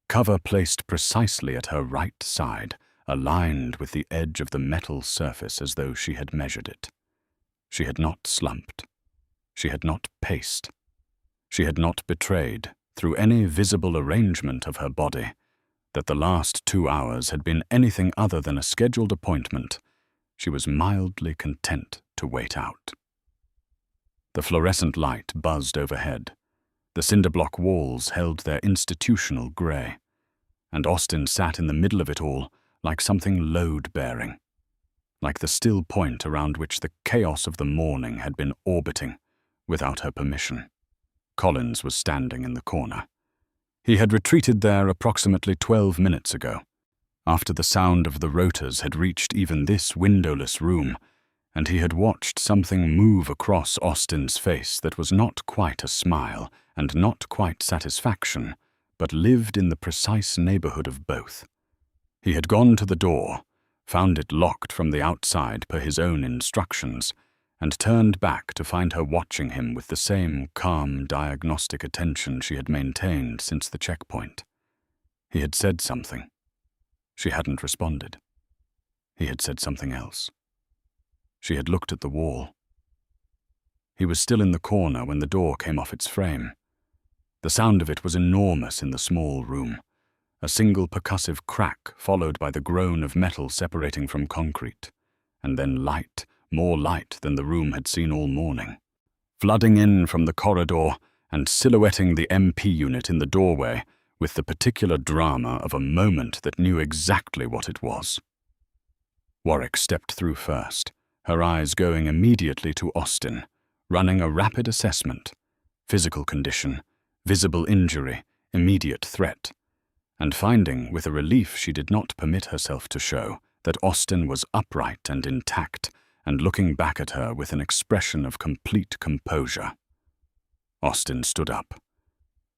cover placed precisely at her right side, aligned with the edge of the metal surface as though she had measured it. She had not slumped. She had not paced. She had not betrayed, through any visible arrangement of her body, that the last 2 hours had been anything other than a scheduled appointment. She was mildly content to wait out. The fluorescent light buzzed overhead. The cinderblock walls held their institutional grey, and Austin sat in the middle of it all like something load-bearing, like the still point around which the chaos of the morning had been orbiting without her permission. Collins was standing in the corner. He had retreated there approximately 12 minutes ago, after the sound of the rotors had reached even this windowless room, and he had watched something move across Austin's face that was not quite a smile and not quite satisfaction, but lived in the precise neighborhood of both. He had gone to the door, found it locked from the outside per his own instructions, and turned back to find her watching him with the same calm, diagnostic attention she had maintained since the checkpoint. He had said something. She hadn't responded. He had said something else. She had looked at the wall. He was still in the corner when the door came off its frame. The sound of it was enormous in the small room, a single percussive crack followed by the groan of metal separating from concrete, and then light, more light than the room had seen all morning, flooding in from the corridor and silhouetting the MP unit in the doorway with the particular drama of a moment that knew exactly what it was. Warwick stepped through first, her eyes going immediately to Austin, running a rapid assessment: physical condition, visible injury, immediate threat, and finding, with a relief she did not permit herself to show, that Austin was upright and intact, and looking back at her with an expression of complete composure. Austin stood up.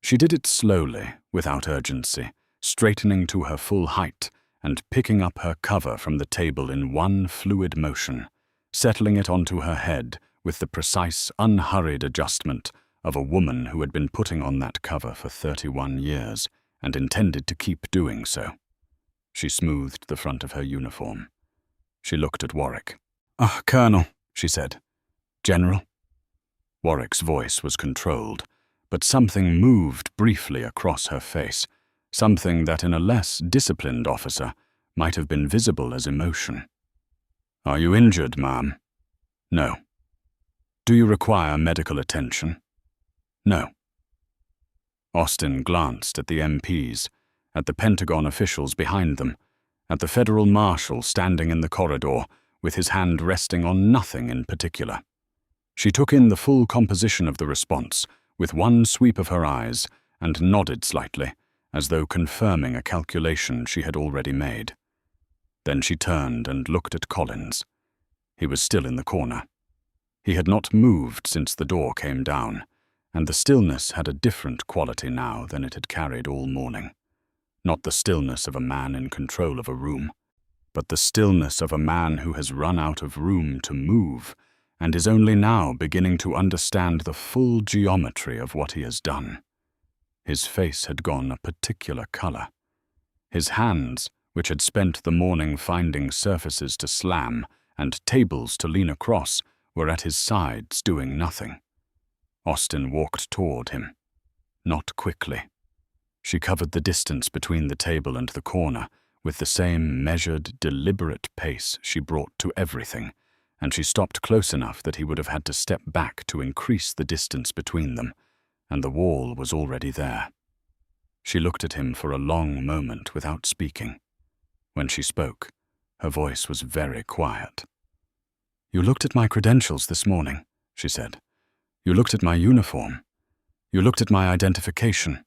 She did it slowly, without urgency, straightening to her full height and picking up her cover from the table in one fluid motion, settling it onto her head with the precise, unhurried adjustment of a woman who had been putting on that cover for 31 years and intended to keep doing so. She smoothed the front of her uniform. She looked at Warwick. Colonel," she said. "General?" Warwick's voice was controlled, but something moved briefly across her face, something that in a less disciplined officer might have been visible as emotion. "Are you injured, ma'am?" "No." "Do you require medical attention?" No. Austin glanced at the MPs, at the Pentagon officials behind them, at the federal marshal standing in the corridor with his hand resting on nothing in particular. She took in the full composition of the response with one sweep of her eyes and nodded slightly, as though confirming a calculation she had already made. Then she turned and looked at Collins. He was still in the corner. He had not moved since the door came down, and the stillness had a different quality now than it had carried all morning. Not the stillness of a man in control of a room, but the stillness of a man who has run out of room to move and is only now beginning to understand the full geometry of what he has done. His face had gone a particular color. His hands, which had spent the morning finding surfaces to slam and tables to lean across, were at his sides doing nothing. Austin walked toward him. Not quickly. She covered the distance between the table and the corner with the same measured, deliberate pace she brought to everything, and she stopped close enough that he would have had to step back to increase the distance between them, and the wall was already there. She looked at him for a long moment without speaking. When she spoke, her voice was very quiet. "You looked at my credentials this morning," she said. "You looked at my uniform. You looked at my identification,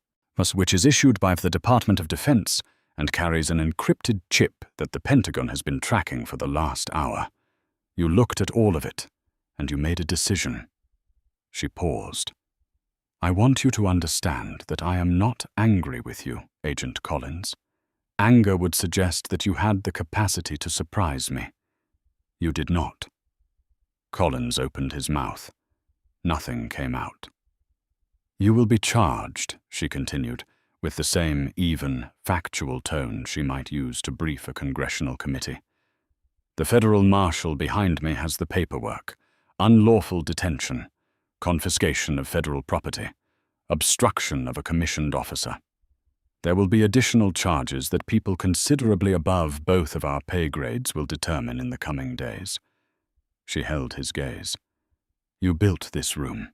which is issued by the Department of Defense and carries an encrypted chip that the Pentagon has been tracking for the last hour. You looked at all of it, and you made a decision." She paused. "I want you to understand that I am not angry with you, Agent Collins. Anger would suggest that you had the capacity to surprise me. You did not." Collins opened his mouth. Nothing came out. "You will be charged," she continued, with the same even, factual tone she might use to brief a congressional committee. "The federal marshal behind me has the paperwork: unlawful detention, confiscation of federal property, obstruction of a commissioned officer. There will be additional charges that people considerably above both of our pay grades will determine in the coming days." She held his gaze. "You built this room.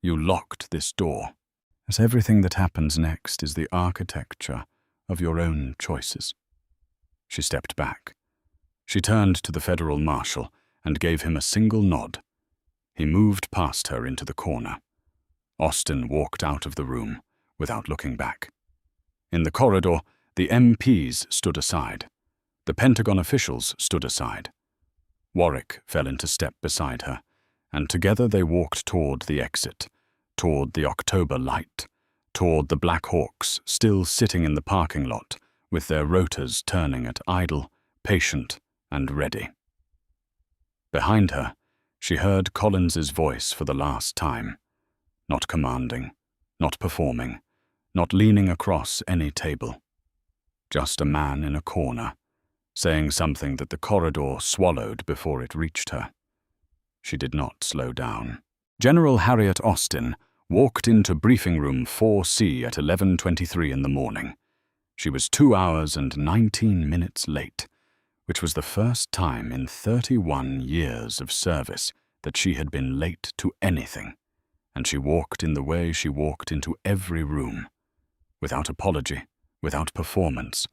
You locked this door. As everything that happens next is the architecture of your own choices." She stepped back. She turned to the federal marshal and gave him a single nod. He moved past her into the corner. Austin walked out of the room without looking back. In the corridor, the MPs stood aside. The Pentagon officials stood aside. Warwick fell into step beside her, and together they walked toward the exit, toward the October light, toward the Black Hawks still sitting in the parking lot with their rotors turning at idle, patient, and ready. Behind her, she heard Collins's voice for the last time, not commanding, not performing, not leaning across any table. Just a man in a corner, saying something that the corridor swallowed before it reached her. She did not slow down. General Harriet Austin walked into briefing room 4C at 11:23 in the morning. She was 2 hours and 19 minutes late, which was the first time in 31 years of service that she had been late to anything, and she walked in the way she walked into every room, without apology, without performance,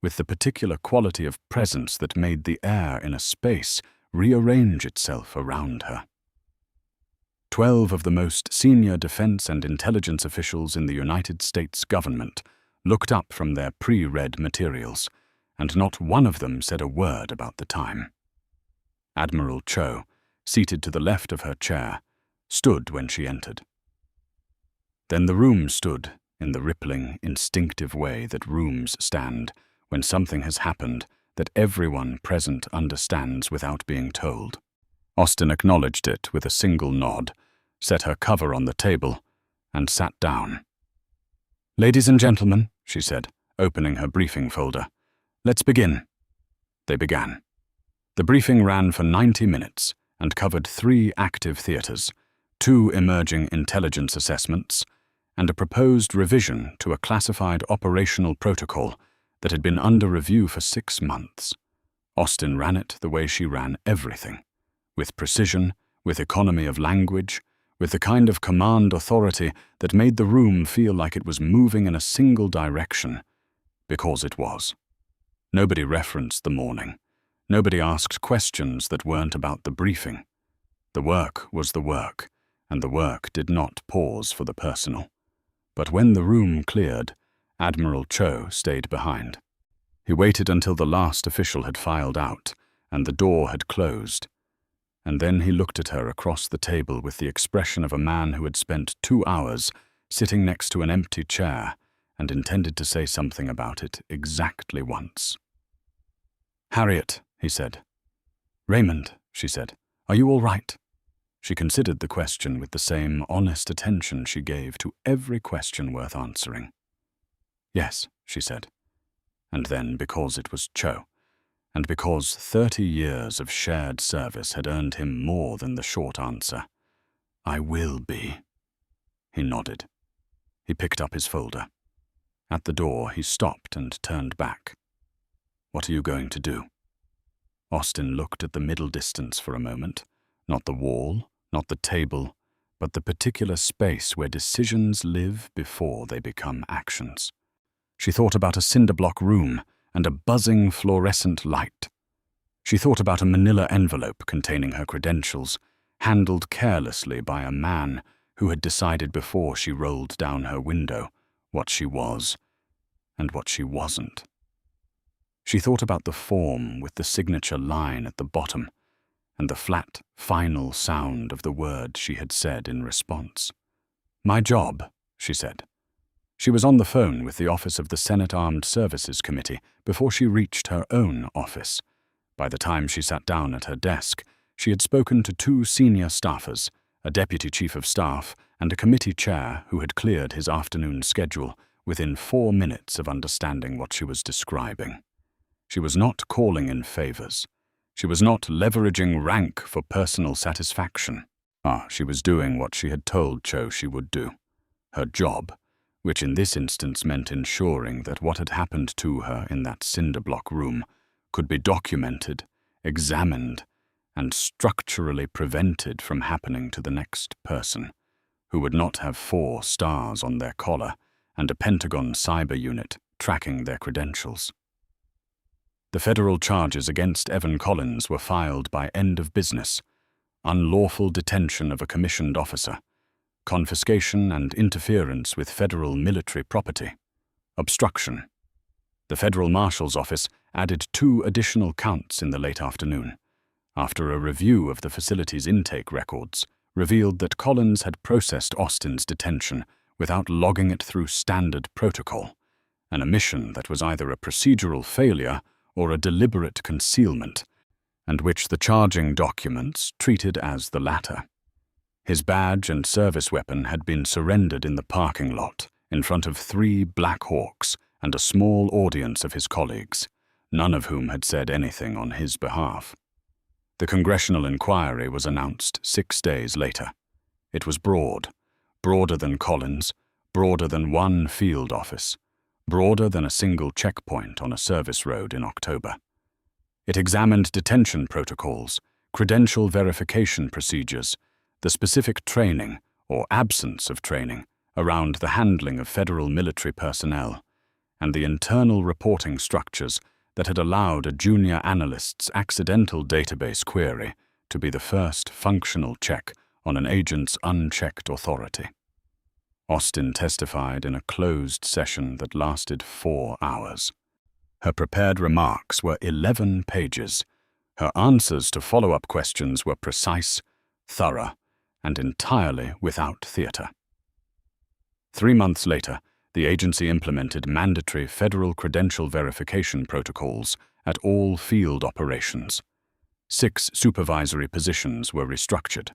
with the particular quality of presence that made the air in a space rearrange itself around her. 12 of the most senior defense and intelligence officials in the United States government looked up from their pre-read materials, and not one of them said a word about the time. Admiral Cho, seated to the left of her chair, stood when she entered. Then the room stood in the rippling, instinctive way that rooms stand when something has happened that everyone present understands without being told. Austin acknowledged it with a single nod, set her cover on the table, and sat down. "Ladies and gentlemen," she said, opening her briefing folder, "let's begin." They began. The briefing ran for 90 minutes and covered 3 active theaters, 2 emerging intelligence assessments, and a proposed revision to a classified operational protocol that had been under review for 6 months. Austin ran it the way she ran everything, with precision, with economy of language, with the kind of command authority that made the room feel like it was moving in a single direction, because it was. Nobody referenced the morning. Nobody asked questions that weren't about the briefing. The work was the work, and the work did not pause for the personal. But when the room cleared, Admiral Cho stayed behind. He waited until the last official had filed out and the door had closed, and then he looked at her across the table with the expression of a man who had spent 2 hours sitting next to an empty chair and intended to say something about it exactly once. "Harriet," he said. "Raymond," she said, "are you all right?" She considered the question with the same honest attention she gave to every question worth answering. "Yes," she said. And then, because it was Cho, and because 30 years of shared service had earned him more than the short answer, "I will be." He nodded. He picked up his folder. At the door, he stopped and turned back. "What are you going to do?" Austin looked at the middle distance for a moment, not the wall, not the table, but the particular space where decisions live before they become actions. She thought about a cinderblock room and a buzzing fluorescent light. She thought about a manila envelope containing her credentials, handled carelessly by a man who had decided before she rolled down her window what she was and what she wasn't. She thought about the form with the signature line at the bottom and the flat, final sound of the word she had said in response. "My job," she said. She was on the phone with the office of the Senate Armed Services Committee before she reached her own office. By the time she sat down at her desk, she had spoken to 2 senior staffers, a deputy chief of staff and a committee chair who had cleared his afternoon schedule within 4 minutes of understanding what she was describing. She was not calling in favors. She was not leveraging rank for personal satisfaction. She was doing what she had told Cho she would do. Her job, which in this instance meant ensuring that what had happened to her in that cinderblock room could be documented, examined, and structurally prevented from happening to the next person, who would not have 4 stars on their collar and a Pentagon cyber unit tracking their credentials. The federal charges against Evan Collins were filed by end of business: unlawful detention of a commissioned officer, confiscation and interference with federal military property, obstruction. The federal marshal's office added 2 additional counts in the late afternoon, after a review of the facility's intake records revealed that Collins had processed Austin's detention without logging it through standard protocol, an omission that was either a procedural failure or a deliberate concealment, and which the charging documents treated as the latter. His badge and service weapon had been surrendered in the parking lot in front of 3 Black Hawks and a small audience of his colleagues, none of whom had said anything on his behalf. The congressional inquiry was announced 6 days later. It was broad, broader than Collins, broader than 1 field office, broader than a single checkpoint on a service road in October. It examined detention protocols, credential verification procedures, the specific training, or absence of training, around the handling of federal military personnel, and the internal reporting structures that had allowed a junior analyst's accidental database query to be the first functional check on an agent's unchecked authority. Austin testified in a closed session that lasted 4 hours. Her prepared remarks were 11 pages. Her answers to follow-up questions were precise, thorough, and entirely without theater. 3 months later, the agency implemented mandatory federal credential verification protocols at all field operations. 6 supervisory positions were restructured.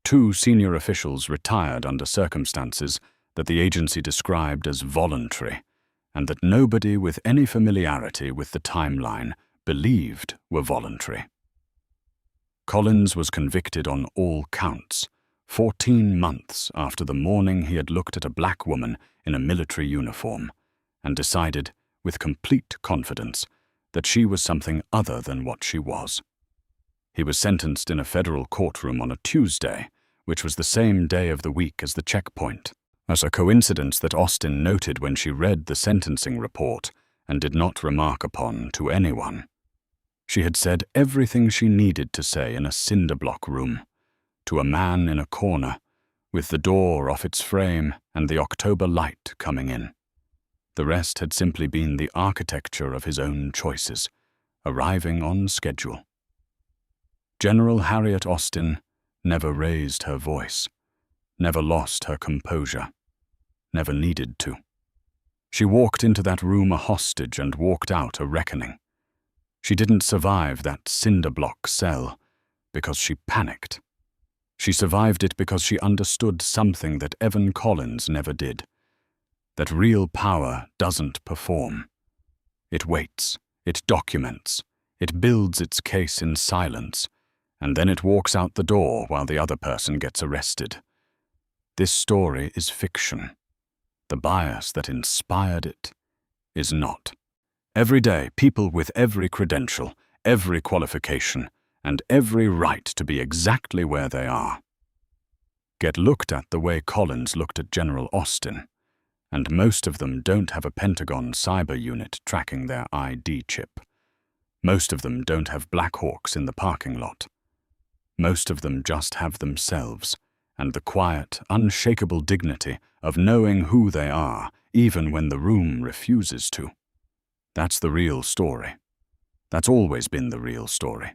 2 senior officials retired under circumstances that the agency described as voluntary, and that nobody with any familiarity with the timeline believed were voluntary. Collins was convicted on all counts, 14 months after the morning he had looked at a black woman in a military uniform, and decided, with complete confidence, that she was something other than what she was. He was sentenced in a federal courtroom on a Tuesday, which was the same day of the week as the checkpoint, as a coincidence that Austin noted when she read the sentencing report and did not remark upon to anyone. She had said everything she needed to say in a cinderblock room, to a man in a corner, with the door off its frame and the October light coming in. The rest had simply been the architecture of his own choices, arriving on schedule. General Harriet Austin never raised her voice, never lost her composure, never needed to. She walked into that room a hostage and walked out a reckoning. She didn't survive that cinderblock cell because she panicked. She survived it because she understood something that Evan Collins never did, that real power doesn't perform. It waits, it documents, it builds its case in silence, and then it walks out the door while the other person gets arrested. This story is fiction. The bias that inspired it is not. Every day, people with every credential, every qualification, and every right to be exactly where they are get looked at the way Collins looked at General Austin, and most of them don't have a Pentagon cyber unit tracking their ID chip. Most of them don't have Black Hawks in the parking lot. Most of them just have themselves and the quiet, unshakable dignity of knowing who they are, even when the room refuses to. That's the real story. That's always been the real story.